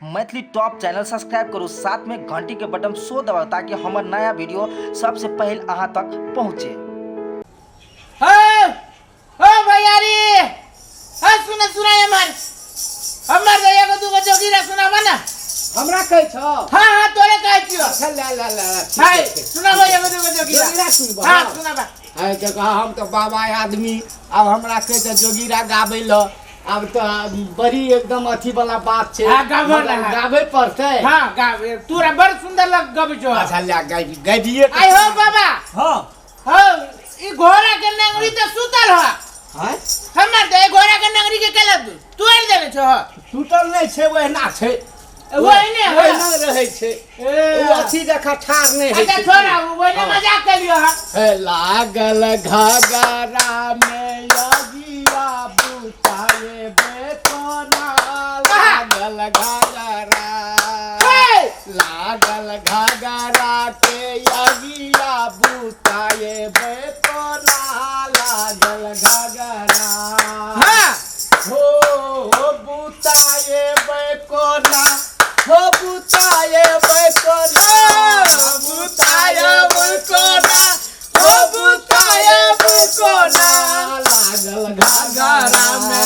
Maithili top channel subscribe करू, साथ में घंटी के बटन सो दबाओ ताकि हमार नया वीडियो सबसे पहले अहाँ तक पहुँचे। भैयारी सुना सुना हमर दया को तू जोगीरा सुनावा ना हमरा कहै छ। हां तोरे कहै छियो। अच्छा ला हाय सुना भैया को तू जोगीरा सुनबा। हां सुनाबा। हाय के कहा हम तो बाबा आदमी अब हमरा कहै छ जोगीरा गाबै ल अब तो बड़ी एकदम अथी वाला बात छे। हां गाबै पड़ते। हां गाबै तोरा बड़ सुंदर लग गाबै छ। अच्छा ला गाबिए आई हो बाबा। हां हां ई घोड़ा के नंगरी त सुतल ह। हां हमर दे घोड़ा के नंगरी के केला तोड़ देने छ। टूटल नहीं छे वहना छे। वहने रहे छे। वो अथी देखा ठार नहीं है। अच्छा छोड़ा वहने मजाक कर लियो ह। लागल घाघरा में लगिया बुताए बेकोना लागल घाघरा के यगिया बुताए बेकोना लागल घाघरा हो बुताए बेकोना हो बुताए बेकोना बुताए बेकोना हो बुताए बेकोना लागल घाघरा में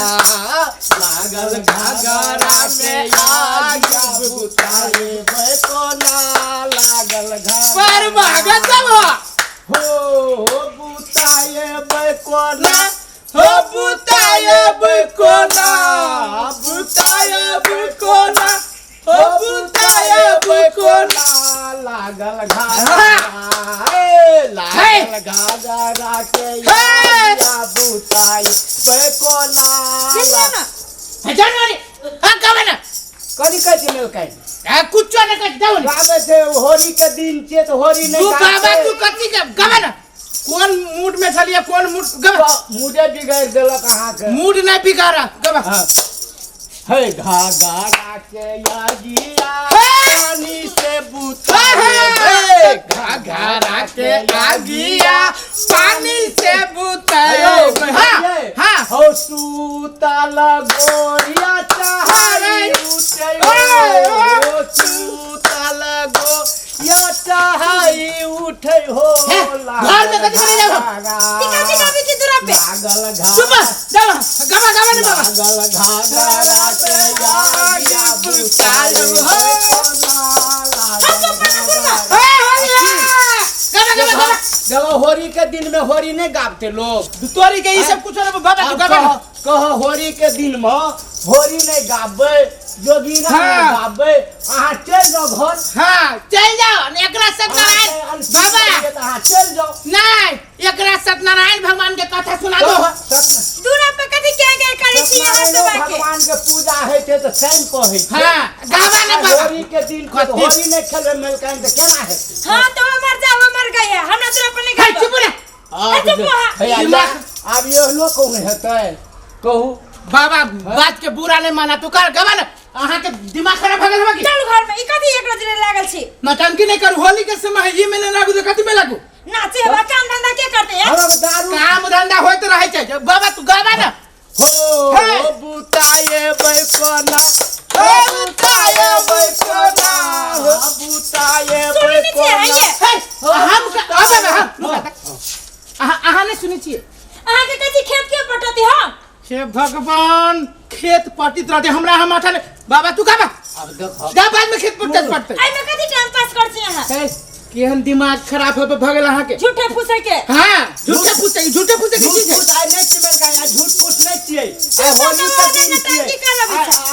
आगा बुताए बेकोना लागल घाघरा पर भागत सब हो बुताए बेकोना हो बुताए बेकोना बुताए बेकोना हो बुताए बेकोना लागल घाघरा के या बुताए बेकोना जानवरी हां कबे ना कदी कहै मिल काई आ कुछ न कह दाऊ गावे थे होली के दिन छे तो होली नहीं तू बाबा तू कथि के गबे ना कौन मूड में चलिए कौन मूड गबे मुझे बिगाड़ देलक अहाँ के मूड नहीं बिगाड़ा गबे है घाघरा के यागिया पानी से बुताए घाघरा के यागिया पानी से बुताए हां हो सूतल गोरिया चाहई उठे हो सूतल गोरिया चाहई उठे हो घर में कथि करे जाओ टिका टिका की दूर पे लागल घा सुबह जाओ गबा गबा ने बाबा लागल घाघरा के यागिया बुताए गबा होली के दिन में होली नहीं गाते लोग तोरी के ई सब कुछ न बाबा तू गबे कह होली के दिन में होली नहीं गाबे जोगीरा नहीं गाबे अहाँ चल जाओ घर। हां चल जाओ एकरा सत्यनारायण बाबा अहाँ चल जाओ नहीं एकरा सत्यनारायण भगवान के कथा सुना दो दूरा पे कथि क्या करे छी अहाँ सब के भगवान के पूजा है थे तो सैन कहै छै। हां गावा ने बाबा होली के दिन होली नहीं खेले मिलकन तो केना है। हां तो मर गए हमरा दूरा पे नहीं चुप रे अब ये लोग कौन हेतै कहू बाबा बात के बुरा नहीं माना तू कर गवा ना अहाँ के दिमाग खराब हो गेल बा की चल घर में ई कथि एक नजरे लागल छी नटंकी नहीं कर होली के समय ये में नहीं लागू तो कथि में लागू नाचे बा काम धंधा के करते हैं हम दारू काम धंधा होत रहे छै बाबा तू गावा ना हो बुताए बेकोना हो बुताए बेकोना हो बुताए बेकोना हम अहाँ नहीं सुनी छिए अहाँ के कथि खेत के पटती हो हे भगवान खेत पटित रहते हमरा हम माथा बाबा तू गावा अब देखो जा बाद में खेत पटते आई में कथि टाइम पास कर छी अहाँ केहन दिमाग खराब हो भगल अहाँ के झूठे फूसे के हां झूठे फूसे की चीज है झूठ आइ नहीं चिमल का झूठ फूस नहीं छिए आ होली के दिन छिए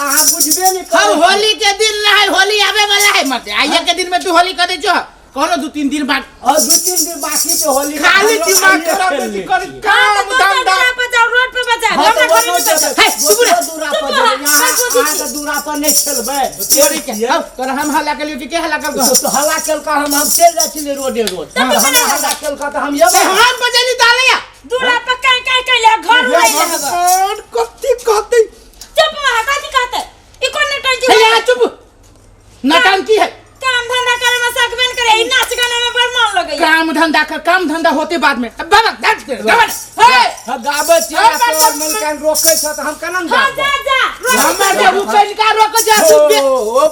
अहाँ बुझबे नहीं हम होली के दिन ना है होली आवे वाला है मत आइए के दिन में तू होली कर दे जो कोनो 2-3 दिन बाद और 2-3 दिन बाकी तो होली खाली दिमाग खराब कर काम धंधा पे जाओ रोड पे बजा हमरा घर में बजा है दूरा पर यहाँ के दूरा पर नहीं खेलबे तोरी के तोरा हम हल्ला के लिए के हल्ला कर तो हल्ला चल का हम चल जाय छी रोडे रोड हम हल्ला चल का तो हम ये हम बजेली डालिया दूरा पे काई ले घर ले कौन कथि कहते चुप वहां कथि कहते ई कोन नटंकी है यहाँ चुप नटंकी है काम धंधा करे में सकबेन करे ई नाच गाना में बड़ मन लगै काम धंधा होते बाद में अब बाबा डांट दे गाबे छियै मिलकन रोकै छ त हम केना हां जा हमर जे रुकै का रोक जा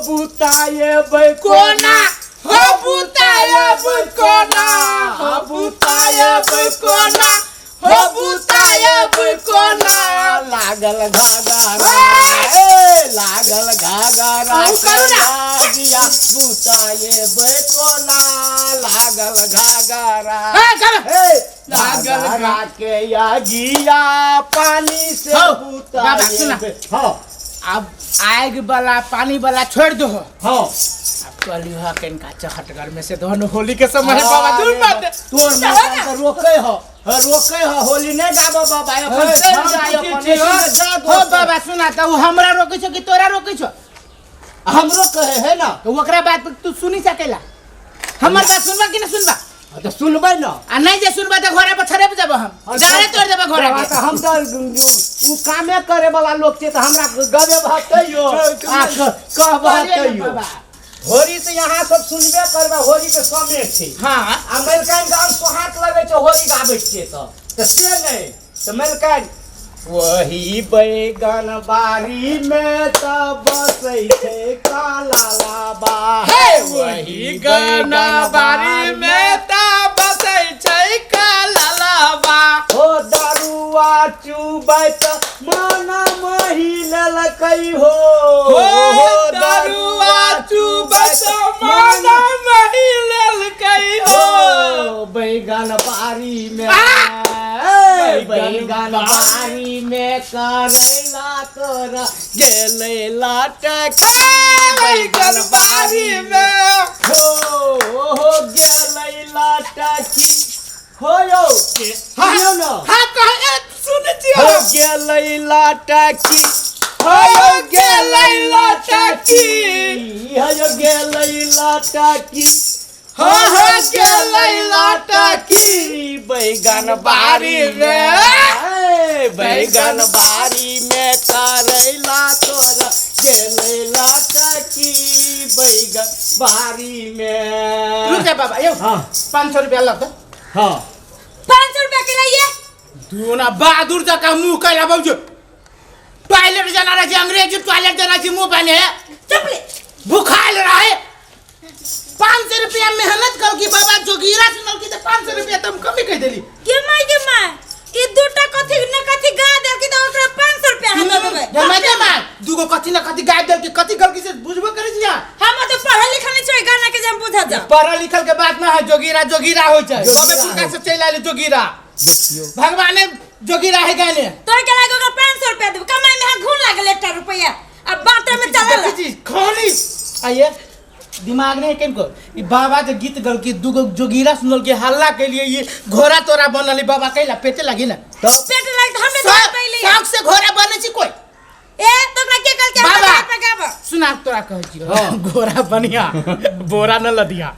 बुताए कोना हो बुताए कोना हो बुताए कोना हो बुताए कोना लागल घाघरा लागल घाघरा दिया बुताए कोना लागल घाघरा लागल घा के या गिया पानी से बुताए हाँ अब आग वाला पानी वाला छोड़ दो हाँ अब कलिहा कनका चहटगर में से दोनों होली के समय बाबा दूर मत तोर मकान तो रोके हो होली नहीं गाबो बाबा अपन चल जाय अपन जा हो बाबा सुना त हमरा रोकै छो कि तोरा रोकै छो हमरो कहे है ना तो ओकरा बात तू सुनी सकेला हमर बात सुनबा कि न सुनबा तो सुनबै ना आ नहीं जे सुनबा त घोड़ा पर छड़े जब हम डारे तोड़ देबे घोड़ा के तो हम तो उ कामे करे वाला लोग छे तो हमरा गबे भतइयो आ कहबतइयो होली से यहाँ सब सुनबे करबा होली के समय छे हां अमेरिकन गान सोहात लगे छे होली गाबै छे तो से नहीं तो अमेरिकन वही बैगन बारी में तब बसै छे काला लाबा हे वही गाना बारी में ता बसै छै काला लाबा हो दारुआ चुबै त मन महिलल कई हो दारुआ चुबै त मन महिलल कई हो बैगन बारी में बैगन बारी में करैला तोरा गेलै लाटक बैगन बारी में हो गेलै लाटकी हो यो हायो न हां कहे सुन छियो हो गेलै लाटकी हो गेलै लाटकी हो गेलै लाटकी हो गेलै लाटकी बैगन बारी में बैगन बारी में करैला तोरा गेलै लाटकी बैगन बारी में रुक जा बाबा यो हाँ 500 रुपया लग तो हाँ 500 रुपया के लिए दूना बहादुर तक का मुंह कैला बाबू टॉयलेट जाना रही अंग्रेजी टॉयलेट जाना थी मुंह पहने चुप ले भूखाइल रहे 500 रुपया मेहनत कर की बाबा जोगीरा सुनल की तो 500 रुपया तुम कमी कह देली के माय ई दूटा कथि न कथि गा देल की तो ओकरा 500 रुपया हम देबे जमा जमा दूगो कथि न कथि गाय देल की कथि गलती से बुझबो करे छिया हम तो पढ़ल लिखल नहीं छै गाना के जम बुझा जा पढ़ल लिखल के बात ना है जोगीरा जोगीरा हो जाए बाबे पुरका से चल आले जोगीरा देखियो भगवान जोगीरा है गाने तोर के लागे ओकरा 500 रुपया देबे कमाई में घून लागल 1 रुपया अब बाटे में चलल खानी आइए दिमाग नहीं केन को ई बाबा जे गीत गल की दुगो जोगीरा सुनल के हल्ला के लिए ये घोड़ा तोरा बनली बाबा कहला पेटे लगी ना तो पेट लाग तो हमने देख पहले शौक से घोड़ा बने छी कोई ए तोरा के कल के बाबा पे गाबा सुना तोरा कहै छी घोड़ा बनिया बोरा न लदिया